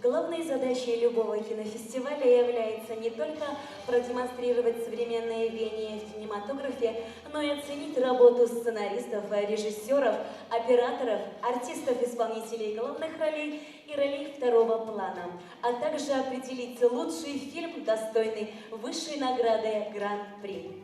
Главной задачей любого кинофестиваля является не только продемонстрировать современное веяние в кинематографе, но и оценить работу сценаристов, режиссеров, операторов, артистов-исполнителей главных ролей и ролей второго плана, а также определить лучший фильм, достойный высшей награды Гран-при.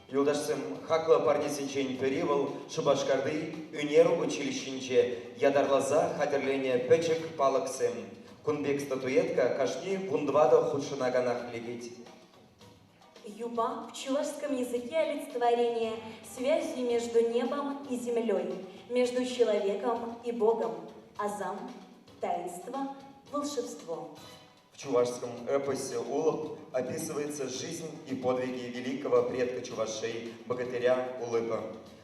Юлдашсым хакла парнесенчен перевал Шубашкарды Үнер училищенче ядарлаза хатерление печек палаксем. Кунбек статуэтка кашни бундвада худшинаганах легить. Юба в чувашском языке олицетворение связи между небом и землей, между человеком и Богом, азам, таинство, волшебство. В чувашском эпосе Улыб описывается жизнь и подвиги великого предка чувашей, богатыря Улыпа,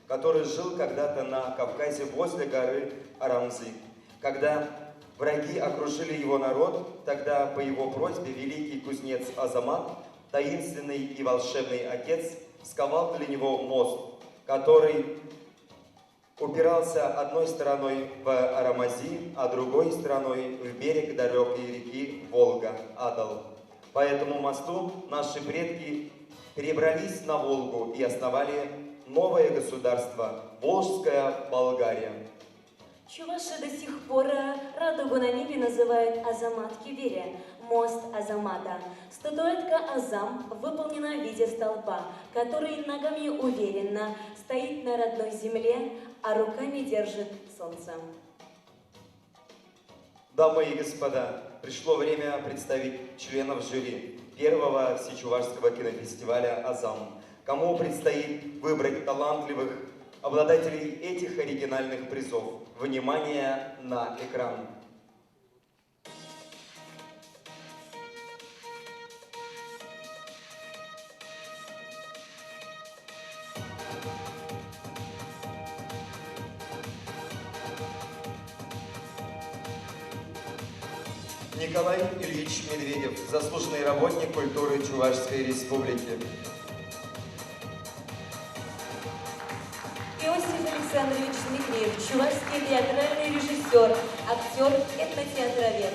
который жил когда-то на Кавказе возле горы Арамзы. Когда враги окружили его народ, тогда по его просьбе великий кузнец Азамат, таинственный и волшебный отец, сковал для него мост, который упирался одной стороной в Арамази, а другой стороной в берег далекой реки Волга, Адал. По этому мосту наши предки перебрались на Волгу и основали новое государство – Волжская Болгария. Чуваши до сих пор радугу на небе называют Азамат Кибире, мост Азамата. Статуэтка Азам выполнена в виде столпа, который ногами уверенно стоит на родной земле, а руками держит солнце. Дамы и господа, пришло время представить членов жюри первого всечувашского кинофестиваля «Азам», кому предстоит выбрать талантливых обладателей этих оригинальных призов. Внимание на экран! Николай Ильич Медведев, заслуженный работник культуры Чувашской Республики. Иосиф Александрович Дмитриев, чувашский театральный режиссер, актер, этнотеатровед.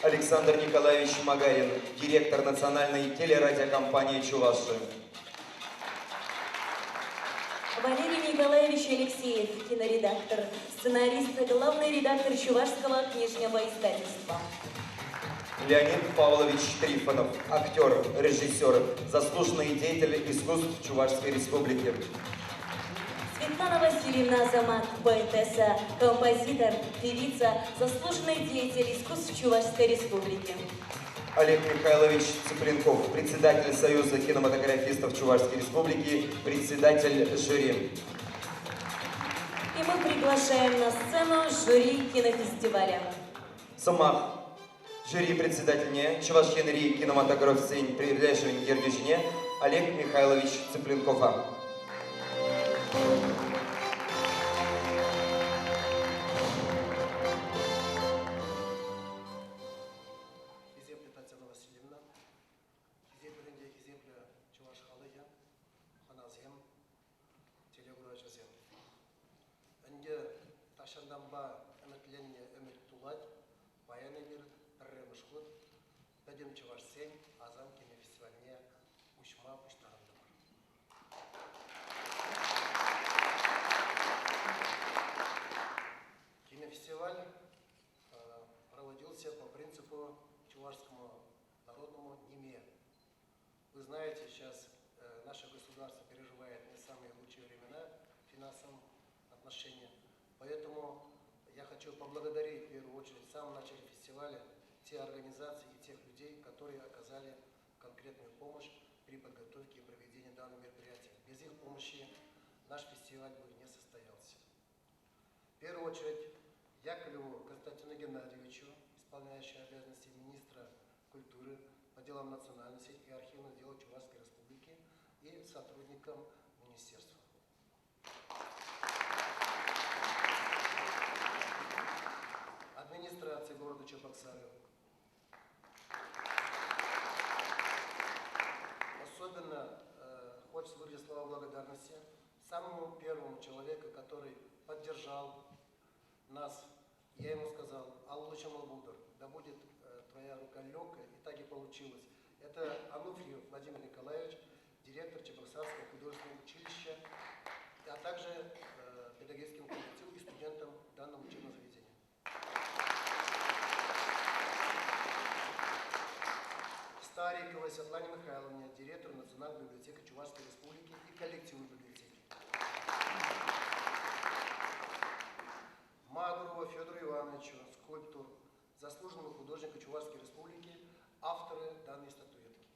Александр Николаевич Магарин, директор национальной телерадиокомпании «Чуваши». Валерий Николаевич Алексеев, киноредактор, сценарист, главный редактор Чувашского книжного издательства. Леонид Павлович Трифонов, актер, режиссер, заслуженный деятель искусств Чувашской Республики. Светлана Васильевна Азамат, поэтесса, композитор, певица, заслуженный деятель искусств Чувашской Республики. Олег Михайлович Цыпленков, председатель Союза кинематографистов Чувашской Республики, председатель жюри. И мы приглашаем на сцену жюри кинофестиваля. Самах, жюри председательне, Чувашенри кинематограф сень прилеживень Гердюжине, Олег Михайлович Цыпленкова. Кинофестиваль проводился по принципу чувашскому народному неме. Вы знаете, сейчас наше государство переживает не самые лучшие времена в финансовом отношении. Поэтому я хочу поблагодарить в первую очередь в самом начале фестиваля те организации и тех людей, которые оказали конкретную помощь при подготовке и проведении данного мероприятия. Без их помощи наш фестиваль бы не состоялся. В первую очередь Яковлеву Константину Геннадьевичу, исполняющему обязанности министра культуры по делам национальности и архивных дел Чувашской Республики, и сотрудникам министерства. Администрации города Чебоксары. Особенно хочется выразить слова благодарности самому первому человеку, который поддержал нас Я ему сказал: Аллах Чамалбудр, да будет твоя рука легкая, и так и получилось. Это Ануфриев Владимир Николаевич, директор Чебоксарского художественного училища, а также педагогическим коллективу и студентам данного учебного заведения. Стариковой Светлане Михайловне, директору Национальной библиотеки Чувашской Республики и коллективу библиотеки. Магурову Федору Ивановичу, скульптор, заслуженному художнику Чувашской Республики, авторы данной статуэтки.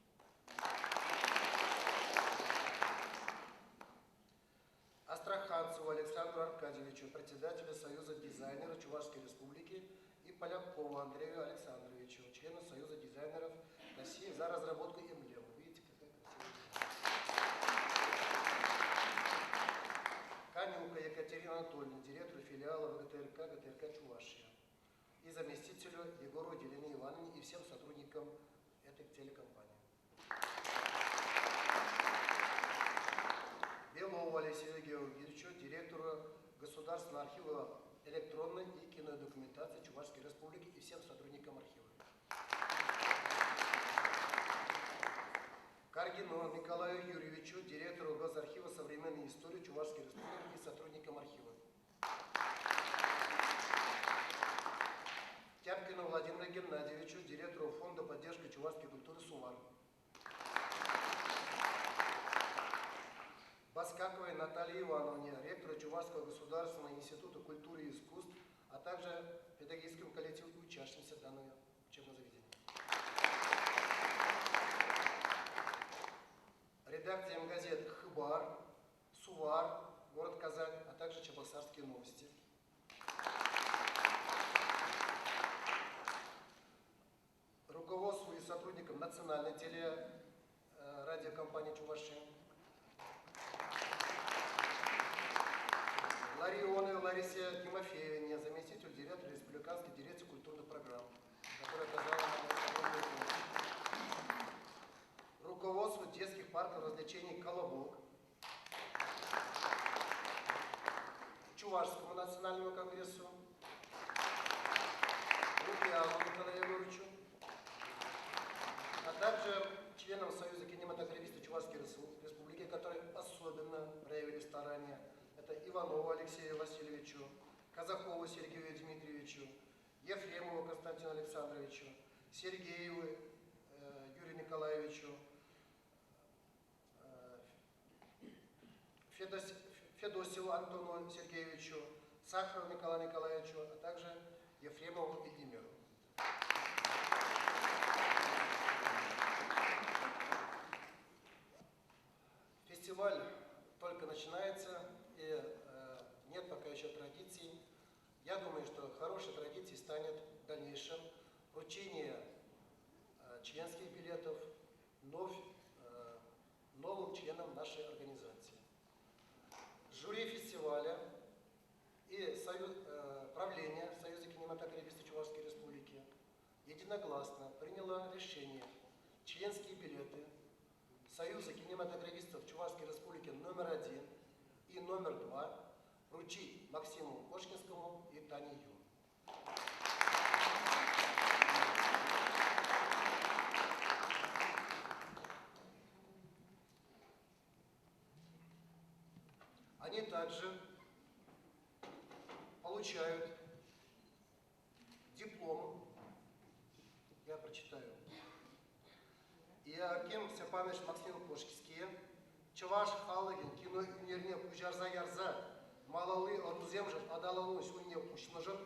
Астраханцеву Александру Аркадьевичу, председателю Союза дизайнеров Чувашской Республики, и Полякову Андрею Александровичу, члену Союза дизайнеров России, за разработку эмблем. Видите, какая красивая. Канюка Екатерина Анатольевна, директору филиала ГТРК Чувашия, и заместителю Егору Елене Ивановне и всем сотрудникам этой телекомпании. Белову Алексею Георгиевичу, директору Государственного архива электронной и кинодокументации Чувашской Республики и всем сотрудникам архива. Каргину Николаю Юрьевичу, директору Госархива современной истории Чувашской Республики и сотрудникам архива. Тяпкину Владимиру Геннадьевичу, директору Фонда поддержки чувашской культуры СУВАР. Баскаковой Наталье Ивановне, ректору Чувашского государственного института культуры и искусств, а также педагогическому коллективу и учащимся данного учебного заведения. Редакциям газет «Хыбар», «Сувар», город Казань, а также Чебоксарские новости. Руководству и сотрудникам национальной телерадиокомпании Чувашия. Ларионовой Ларисе Тимофеевне, заместитель директора Республиканской дирекции культурных программ, которая оказала нам огромную помощь. Руководству детских парков развлечений «Колобок», Чувашскому национальному конгрессу, Лукьяну Николаю Егоровичу, а также членам Союза кинематографистов Чувашской Республики, которые особенно проявили старания. Это Иванову Алексею Васильевичу, Казакову Сергею Дмитриевичу, Ефремову Константину Александровичу, Сергееву Юрию Николаевичу, Федосеву Антону Сергеевичу, Сахарову Николаю Николаевичу, а также Ефремову Владимиру. Фестиваль только начинается, и нет пока еще традиций. Я думаю, что хорошей традицией станет в дальнейшем вручение членских билетов новым членам нашей организации. Жюри фестиваля и правление Союза кинематографистов Чувашской Республики единогласно приняло решение членские билеты Союза кинематографистов Чувашской Республики номер 1 и номер 2 вручить Максиму Кошкинскому и Тане Ю. Они также получают диплом, я прочитаю. Яким Степанович Максим Кошкинский, Чуваш Халыгин, кино өнеріне пужарза ярза, малалы оруземжин адалану суйне пушнажын,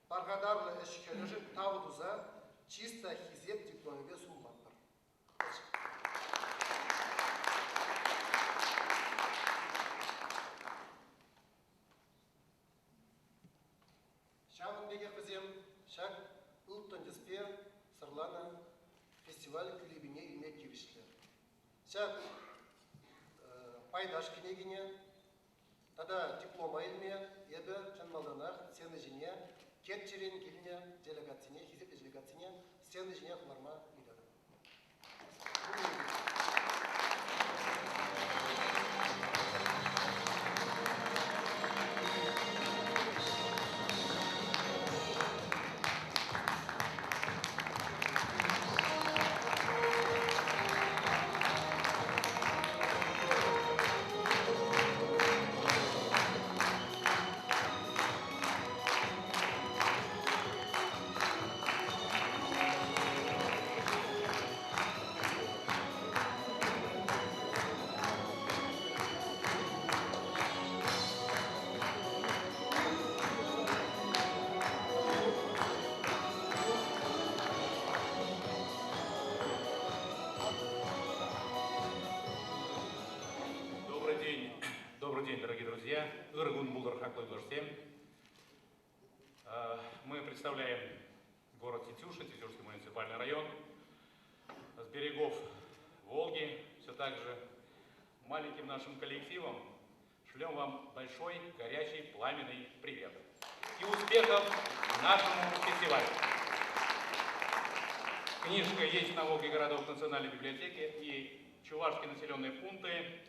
паргадарлы эшкележин тавдуза, чисто хизеп дипломове сумбаттар. Шағын беге қызем, шақ ұлттан деспе сырлана фестиваль клибине имек кирişler. Шақ пайдаш кенегине, тада диплома илме, ебе чанмалданах, сені жіне, кетчерен келіне делегацине, хизеп делегацине, сені жіне хларма идады. друзья, Иргун Булдыр Хаклой Дорсем. Мы представляем город Тетюши, Тетюшский муниципальный район. С берегов Волги все так же маленьким нашим коллективом шлем вам большой, горячий, пламенный привет. И успехов нашему фестивалю. Книжка есть на Волге городов Национальной библиотеки и чувашские населенные пункты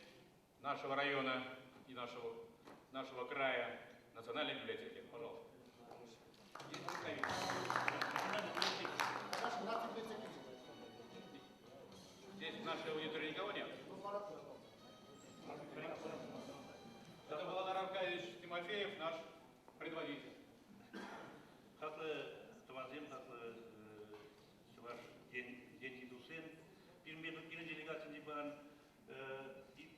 нашего района и нашего края Национальной библиотеки. Пожалуйста. Здесь в нашей аудитории никого нет? Это Володар Аркадьевич Тимофеев, наш предводитель. Haklı Tavazim, haklı Sivas Genci Dusen. Birinci delegasyon cipan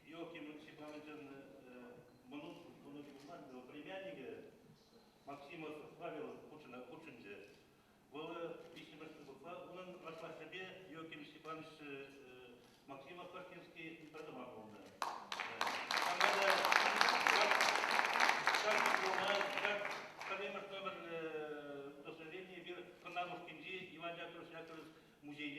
Йоки муниципалитет Монутман, племянника Максима Павел Кучинзе. Был письменный буква, он нашла себе Йоки муниципалитет Максима Пашкинский и продавал. Музей